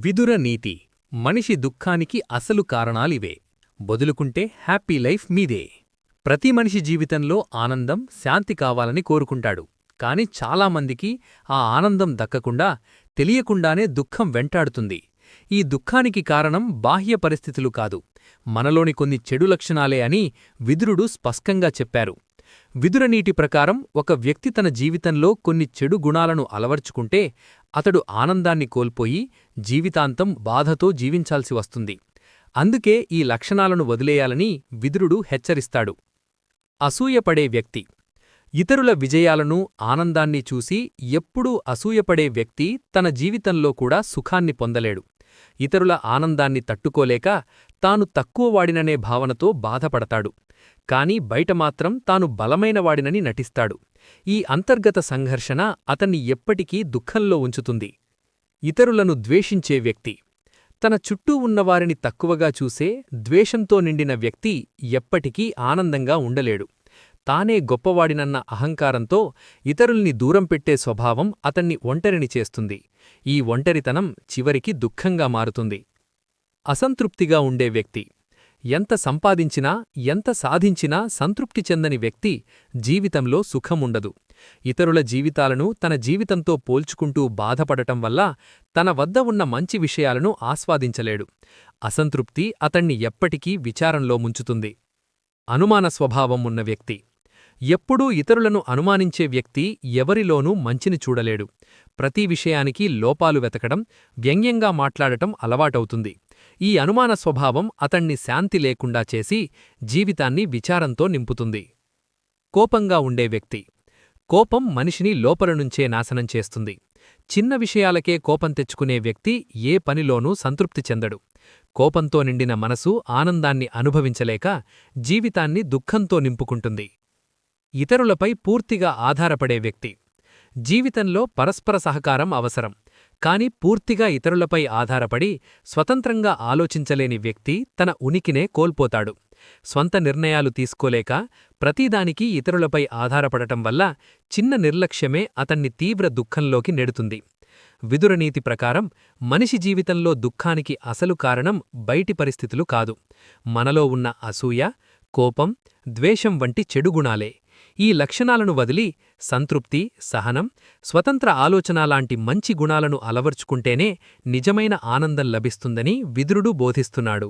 విదుర నీతి మనిషి దుఃఖానికి అసలు కారణాలివే. బొదులుకుంటే హ్యాపీ లైఫ్ మీదే. ప్రతి మనిషి జీవితంలో ఆనందం, శాంతి కావాలని కోరుకుంటాడు. కాని చాలామందికి ఆ ఆనందం దక్కకుండా తెలియకుండానే దుఃఖం వెంటాడుతుంది. ఈ దుఃఖానికి కారణం బాహ్య పరిస్థితులు కాదు, మనలోని కొన్ని చెడు లక్షణాలే అని విదురుడు స్పష్టంగా చెప్పారు. విదురనీటి ప్రకారం ఒక వ్యక్తి తన జీవితంలో కొన్ని చెడు గుణాలను అలవర్చుకుంటే అతడు ఆనందాన్ని కోల్పోయి జీవితాంతం బాధతో జీవించాల్సి వస్తుంది. అందుకే ఈ లక్షణాలను వదిలేయాలని విదురుడు హెచ్చరిస్తాడు. అసూయపడే వ్యక్తి. ఇతరుల విజయాలను, ఆనందాన్ని చూసి ఎప్పుడూ అసూయపడే వ్యక్తి తన జీవితంలో కూడా సుఖాన్ని పొందలేడు. ఇతరుల ఆనందాన్ని తట్టుకోలేక తాను తక్కువవాడిననే భావనతో బాధపడతాడు. కాని బయటమాత్రం తాను బలమైనవాడినని నటిస్తాడు. ఈ అంతర్గత సంఘర్షణ అతన్ని ఎప్పటికీ దుఃఖంలో ఉంచుతుంది. ఇతరులను ద్వేషించే వ్యక్తి. తన చుట్టూ ఉన్నవారిని తక్కువగా చూసే, ద్వేషంతో నిండిన వ్యక్తి ఎప్పటికీ ఆనందంగా ఉండలేడు. తానే గొప్పవాడినన్న అహంకారంతో ఇతరుల్ని దూరం పెట్టే స్వభావం అతన్ని ఒంటరిని చేస్తుంది. ఈ ఒంటరితనం చివరికి దుఃఖంగా మారుతుంది. అసంతృప్తిగా ఉండే వ్యక్తి. ఎంత సంపాదించినా, ఎంత సాధించినా సంతృప్తి చెందని వ్యక్తి జీవితంలో సుఖముండదు. ఇతరుల జీవితాలను తన జీవితంతో పోల్చుకుంటూ బాధపడటం వల్ల తన వద్ద ఉన్న మంచి విషయాలను ఆస్వాదించలేడు. అసంతృప్తి అతణ్ణి ఎప్పటికీ విచారంలో ముంచుతుంది. అనుమాన స్వభావం ఉన్న వ్యక్తి. ఎప్పుడూ ఇతరులను అనుమానించే వ్యక్తి ఎవరిలోనూ మంచిని చూడలేడు. ప్రతి విషయానికి లోపాలు వెతకడం, వ్యంగ్యంగా మాట్లాడటం అలవాటవుతుంది. ఈ అనుమాన స్వభావం అతణ్ణి శాంతి లేకుండా చేసి జీవితాన్ని విచారంతో నింపుతుంది. కోపంగా ఉండే వ్యక్తి. కోపం మనిషిని లోపలనుంచే నాశనం చేస్తుంది. చిన్న విషయాలకే కోపం తెచ్చుకునే వ్యక్తి ఏ పనిలోనూ సంతృప్తి చెందడు. కోపంతో నిండిన మనసు ఆనందాన్ని అనుభవించలేక జీవితాన్ని దుఃఖంతో నింపుకుంటుంది. ఇతరులపై పూర్తిగా ఆధారపడే వ్యక్తి. జీవితంలో పరస్పర సహకారం అవసరం. కాని పూర్తిగా ఇతరులపై ఆధారపడి స్వతంత్రంగా ఆలోచించలేని వ్యక్తి తన ఉనికినే కోల్పోతాడు. స్వంత నిర్ణయాలు తీసుకోలేక ప్రతిదానికీ ఇతరులపై ఆధారపడటం వల్ల చిన్న నిర్లక్ష్యమే అతన్ని తీవ్ర దుఃఖంలోకి నెడుతుంది. విదురనీతి ప్రకారం మనిషి జీవితంలో దుఃఖానికి అసలు కారణం బయటి పరిస్థితులు కాదు, మనలో ఉన్న అసూయ, కోపం, ద్వేషం వంటి చెడుగుణాలే. ఈ లక్షణాలను వదిలి సంతృప్తి, సహనం, స్వతంత్ర ఆలోచనలాంటి మంచి గుణాలను అలవర్చుకుంటేనే నిజమైన ఆనందం లభిస్తుందని విదురుడు బోధిస్తున్నాడు.